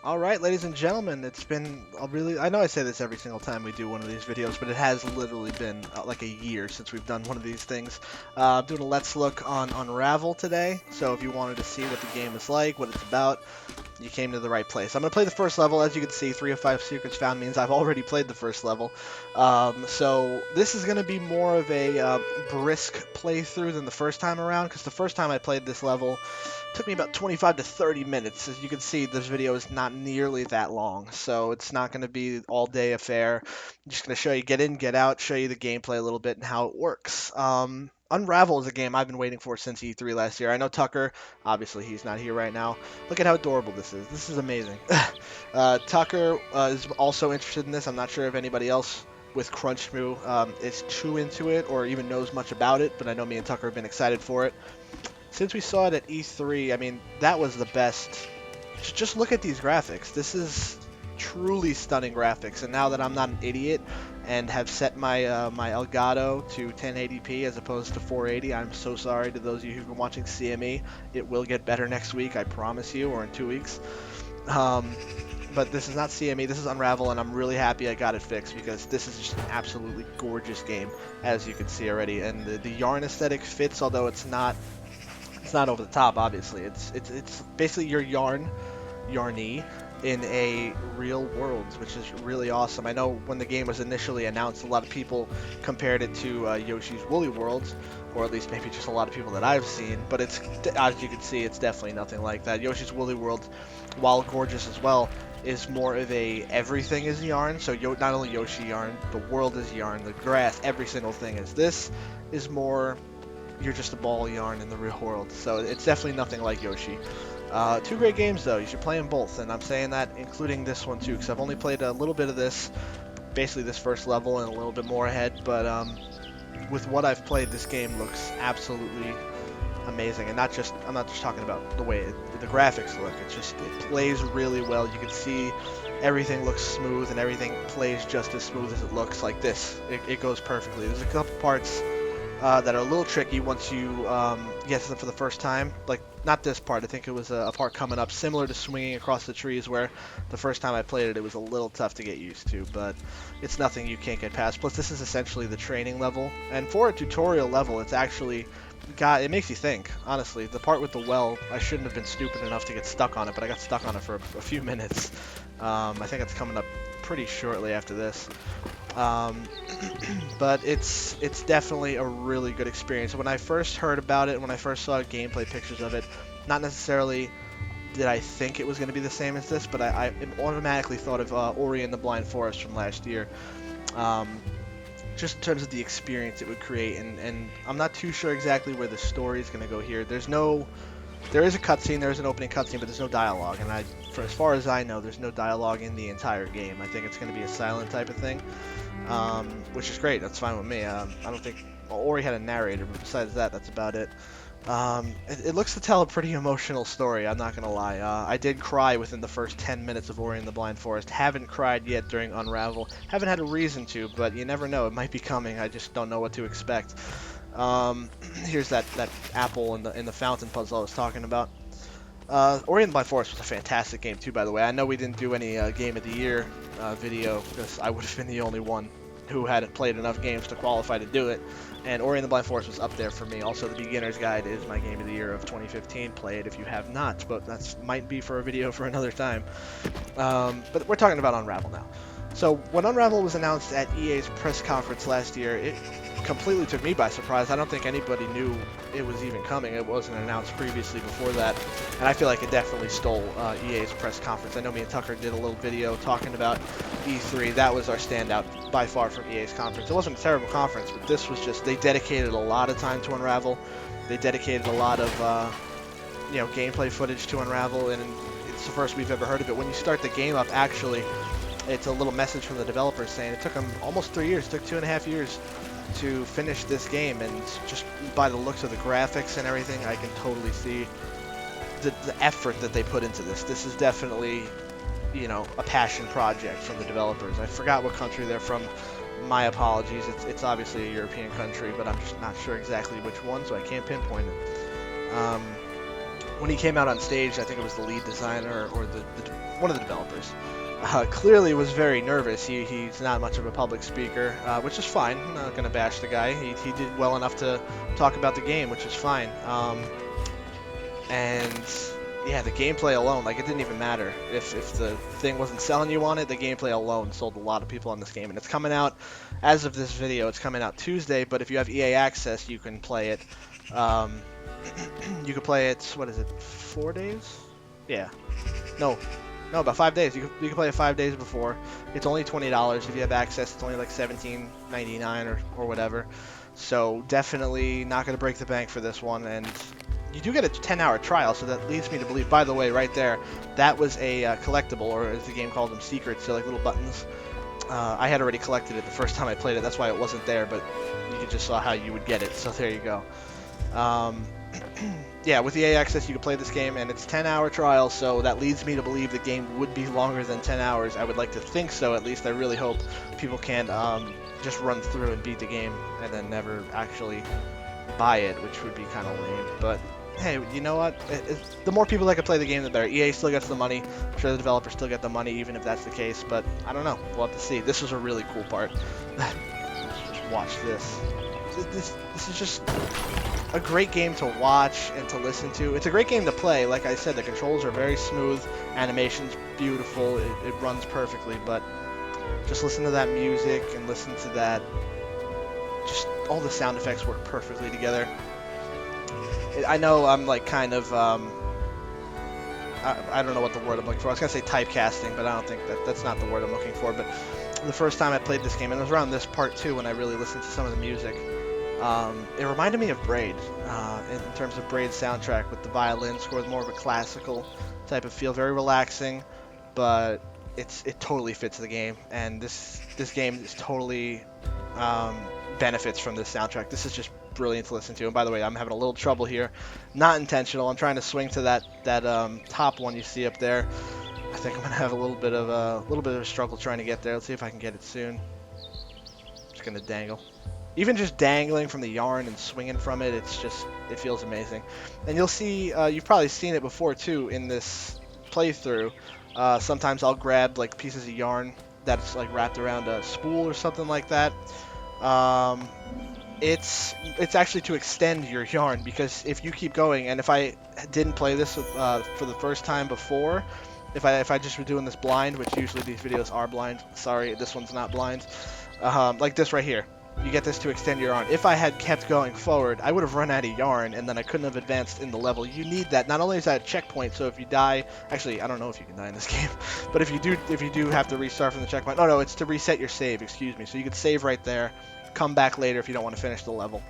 All right, ladies and gentlemen, it's been a really, I know I say this every single time we do one of these videos, but it has literally been like a year since we've done one of these things. I'm doing a Let's Look on Unravel today, so if you wanted to see what the game is like, what it's about, you came to the right place. I'm going to play the first level. As you can see, 3 of 5 secrets found means I've already played the first level. So this is going to be more of a brisk playthrough than the first time around, because the first time I played this level, took me about 25 to 30 minutes. As you can see, this video is not nearly that long, so it's not going to be all day affair. I'm just going to show you get in, get out, show you the gameplay a little bit and how it works. Unravel is a game I've been waiting for since E3 last year. I know Tucker, obviously he's not here right now. Look at how adorable this is. This is amazing. Tucker is also interested in this. I'm not sure if anybody else with Crunchmoo is too into it or even knows much about it, but I know me and Tucker have been excited for it. Since we saw it at E3, I mean, that was the best. Just look at these graphics. This is truly stunning graphics. And now that I'm not an idiot and have set my my Elgato to 1080p as opposed to 480, I'm so sorry to those of you who've been watching CME. It will get better next week, I promise you, or in 2 weeks. Um, but this is not CME, this is Unravel, and I'm really happy I got it fixed because this is just an absolutely gorgeous game, as you can see already. And the yarn aesthetic fits, although it's not over the top, obviously. It's basically your Yarny, in a real world, which is really awesome. I know when the game was initially announced, a lot of people compared it to Yoshi's Woolly World, or at least maybe just a lot of people that I've seen. But it's, as you can see, it's definitely nothing like that. Yoshi's Woolly World, while gorgeous as well, is more of a everything is yarn. So not only Yoshi yarn, the world is yarn, the grass, every single thing is. This is more you're just a ball of yarn in the real world. So it's definitely nothing like Yoshi. Two great games though. You should play them both, and I'm saying that including this one too, because I've only played a little bit of this, basically this first level, and a little bit more ahead. But with what I've played, this game looks absolutely amazing, and I'm not just talking about the way the graphics look. It's just it plays really well. You can see everything looks smooth, and everything plays just as smooth as it looks. Like this, it goes perfectly. There's a couple parts that are a little tricky once you get to them for the first time. Like, not this part. I think it was a part coming up similar to swinging across the trees, where the first time I played it, it was a little tough to get used to, but it's nothing you can't get past. Plus, this is essentially the training level, and for a tutorial level, it's actually it makes you think, honestly. The part with the well, I shouldn't have been stupid enough to get stuck on it, but I got stuck on it for a few minutes. I think it's coming up pretty shortly after this. Um, but it's definitely a really good experience. When I first heard about it, when I first saw gameplay pictures of it, not necessarily did I think it was going to be the same as this, but I automatically thought of Ori and the Blind Forest from last year. Um, just in terms of the experience it would create, and I'm not too sure exactly where the story is going to go here. There is a cutscene, there is an opening cutscene, but there's no dialogue, and for as far as I know, there's no dialogue in the entire game. I think it's going to be a silent type of thing, which is great. That's fine with me. I don't think Ori had a narrator, but besides that, that's about it. It looks to tell a pretty emotional story, I'm not gonna lie. I did cry within the first 10 minutes of Ori and the Blind Forest. Haven't cried yet during Unravel. Haven't had a reason to, but you never know. It might be coming. I just don't know what to expect. Here's that apple in the fountain puzzle I was talking about. Ori and the Blind Forest was a fantastic game too, by the way. I know we didn't do any Game of the Year video, because I would have been the only one who hadn't played enough games to qualify to do it. And Ori and the Blind Forest was up there for me. Also, the Beginner's Guide is my Game of the Year of 2015. Play it if you have not, but that might be for a video for another time. But we're talking about Unravel now. So when Unravel was announced at EA's press conference last year, it completely took me by surprise. I don't think anybody knew it was even coming. It wasn't announced previously before that, and I feel like it definitely stole EA's press conference. I know me and Tucker did a little video talking about E3. That was our standout by far from EA's conference. It wasn't a terrible conference, but this was just, they dedicated a lot of time to Unravel. They dedicated a lot of gameplay footage to Unravel, and it's the first we've ever heard of it. When you start the game up, actually, it's a little message from the developers saying it took them almost 3 years, it took 2.5 years to finish this game, and just by the looks of the graphics and everything, I can totally see the effort that they put into this. This is definitely, a passion project from the developers. I forgot what country they're from. My apologies. It's obviously a European country, but I'm just not sure exactly which one, so I can't pinpoint it. when he came out on stage, I think it was the lead designer or one of the developers, clearly was very nervous. He's not much of a public speaker, which is fine. I'm not going to bash the guy. He did well enough to talk about the game, which is fine. And yeah, the gameplay alone, like, it didn't even matter if the thing wasn't selling you on it. The gameplay alone sold a lot of people on this game, and it's coming out, as of this video, it's coming out Tuesday. But if you have EA Access, you can play it. You can play it. What is it? 4 days? Yeah. No, about 5 days. You can play it 5 days before. It's only $20. If you have access, it's only like $17.99 or whatever. So definitely not going to break the bank for this one. And you do get a 10-hour trial, so that leads me to believe, by the way, right there, that was a collectible, or as the game called them, secrets. So like little buttons. I had already collected it the first time I played it. That's why it wasn't there, but you just saw how you would get it. So there you go. Yeah, with EA Access, you can play this game, and it's 10-hour trial, so that leads me to believe the game would be longer than 10 hours. I would like to think so, at least. I really hope people can't just run through and beat the game and then never actually buy it, which would be kind of lame. But hey, you know what? The more people that can play the game, the better. EA still gets the money. I'm sure the developers still get the money, even if that's the case. But I don't know. We'll have to see. This was a really cool part. Just watch this. This is just a great game to watch and to listen to. It's a great game to play. Like I said, the controls are very smooth. Animation's beautiful. It runs perfectly. But just listen to that music and listen to that. Just all the sound effects work perfectly together. I know I'm like kind of, I don't know what the word I'm looking for. I was going to say typecasting, but I don't think that's not the word I'm looking for. But the first time I played this game, and it was around this part too when I really listened to some of the music, it reminded me of Braid, in terms of Braid's soundtrack with the violin score, more of a classical type of feel, very relaxing, but it totally fits the game, and this game is totally benefits from this soundtrack. This is just brilliant to listen to. And by the way, I'm having a little trouble here. Not intentional. I'm trying to swing to that top one you see up there. I think I'm gonna have a little bit of a struggle trying to get there. Let's see if I can get it soon. Just gonna dangle. Even just dangling from the yarn and swinging from it, it feels amazing. And you'll see, you've probably seen it before too in this playthrough. Sometimes I'll grab like pieces of yarn that's like wrapped around a spool or something like that. It's actually to extend your yarn, because if you keep going, and if I didn't play this for the first time before, if I just were doing this blind, which usually these videos are blind, sorry, this one's not blind, like this right here, you get this to extend your yarn. If I had kept going forward, I would have run out of yarn, and then I couldn't have advanced in the level. You need that. Not only is that a checkpoint, so if you die, actually, I don't know if you can die in this game, but if you do have to restart from the checkpoint, no, it's to reset your save, excuse me, so you can save right there, come back later if you don't want to finish the level.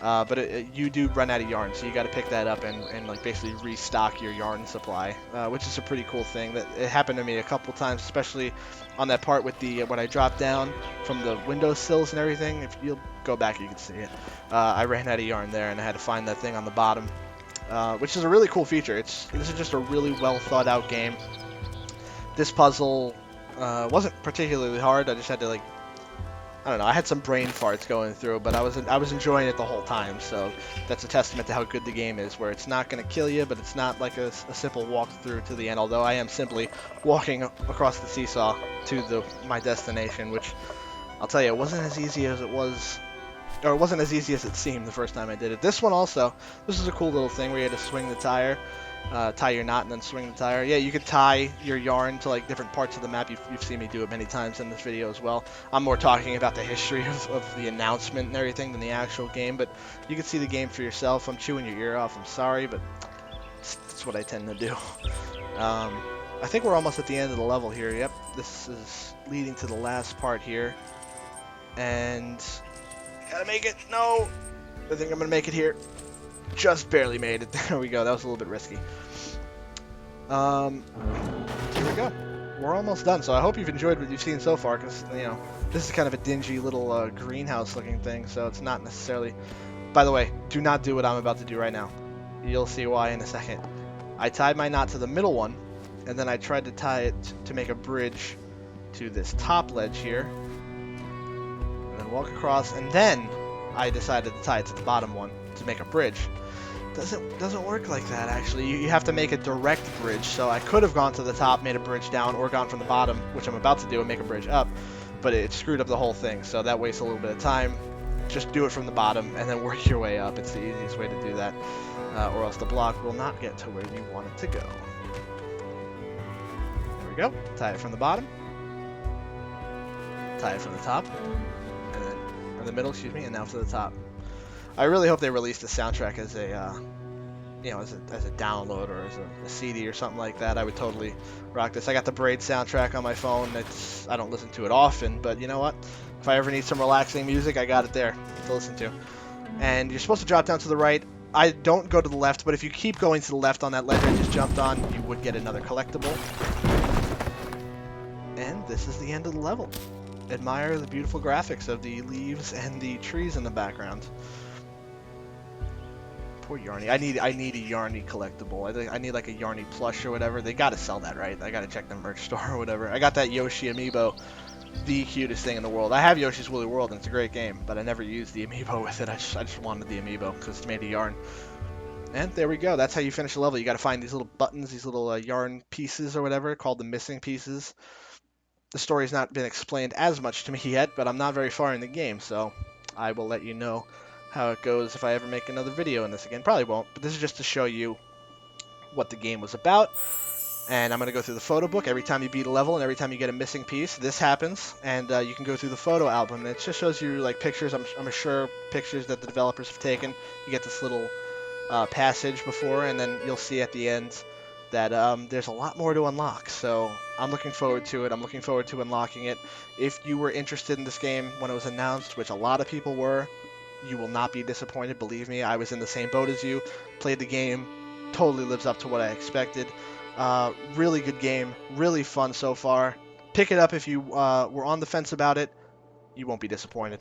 But you do run out of yarn, so you got to pick that up and like basically restock your yarn supply, which is a pretty cool thing. That it happened to me a couple times, especially on that part with the when I dropped down from the windowsills and everything. If you'll go back, you can see it. I ran out of yarn there, and I had to find that thing on the bottom, which is a really cool feature. This is just a really well thought out game. This puzzle wasn't particularly hard. I just had to like, I don't know, I had some brain farts going through, but I was enjoying it the whole time, so that's a testament to how good the game is, where it's not going to kill you, but it's not like a simple walk through to the end, although I am simply walking across the seesaw to my destination, which I'll tell you, it wasn't as easy as it was, or it wasn't as easy as it seemed the first time I did it. This one also, this is a cool little thing where you had to swing the tire, tie your knot and then swing the tire. Yeah, you could tie your yarn to like different parts of the map. You've seen me do it many times in this video as well. I'm more talking about the history of the announcement and everything than the actual game, but you can see the game for yourself. I'm chewing your ear off, I'm sorry, but that's what I tend to do. I think we're almost at the end of the level here. Yep, this is leading to the last part here, and gotta make it. No, I think I'm gonna make it here. Just barely made it. There we go. That was a little bit risky. Here we go. We're almost done. So I hope you've enjoyed what you've seen so far, because you know this is kind of a dingy little greenhouse-looking thing. So it's not necessarily. By the way, do not do what I'm about to do right now. You'll see why in a second. I tied my knot to the middle one, and then I tried to tie it to make a bridge to this top ledge here, and then walk across, and then I decided to tie it to the bottom one to make a bridge. Doesn't work like that actually. You have to make a direct bridge. So I could have gone to the top, made a bridge down, or gone from the bottom, which I'm about to do, and make a bridge up, but it screwed up the whole thing. So that wastes a little bit of time. Just do it from the bottom and then work your way up. It's the easiest way to do that, or else the block will not get to where you want it to go. There we go. Tie it from the bottom. Tie it from the top, and then from the middle, excuse me, and now to the top. I really hope they release the soundtrack as a, as a download or as a CD or something like that. I would totally rock this. I got the Braid soundtrack on my phone. I don't listen to it often, but you know what? If I ever need some relaxing music, I got it there to listen to. And you're supposed to drop down to the right. I don't go to the left, but if you keep going to the left on that ledge I just jumped on, you would get another collectible. And this is the end of the level. Admire the beautiful graphics of the leaves and the trees in the background. Poor Yarny. I need a Yarny collectible. I need like a Yarny plush or whatever. They gotta sell that, right? I gotta check the merch store or whatever. I got that Yoshi amiibo, the cutest thing in the world. I have Yoshi's Woolly World and it's a great game, but I never used the amiibo with it. I just wanted the amiibo because it's made of yarn. And there we go. That's how you finish a level. You gotta find these little buttons, these little yarn pieces or whatever, called the missing pieces. The story's not been explained as much to me yet, but I'm not very far in the game, so I will let you know how it goes if I ever make another video in this again. Probably won't, but this is just to show you what the game was about. And I'm going to go through the photo book. Every time you beat a level and every time you get a missing piece, this happens. And you can go through the photo album. And it just shows you like pictures, I'm sure pictures that the developers have taken. You get this little passage before, and then you'll see at the end that there's a lot more to unlock. So I'm looking forward to it. I'm looking forward to unlocking it. If you were interested in this game when it was announced, which a lot of people were, you will not be disappointed. Believe me, I was in the same boat as you. Played the game. Totally lives up to what I expected. Really good game. Really fun so far. Pick it up if you were on the fence about it. You won't be disappointed.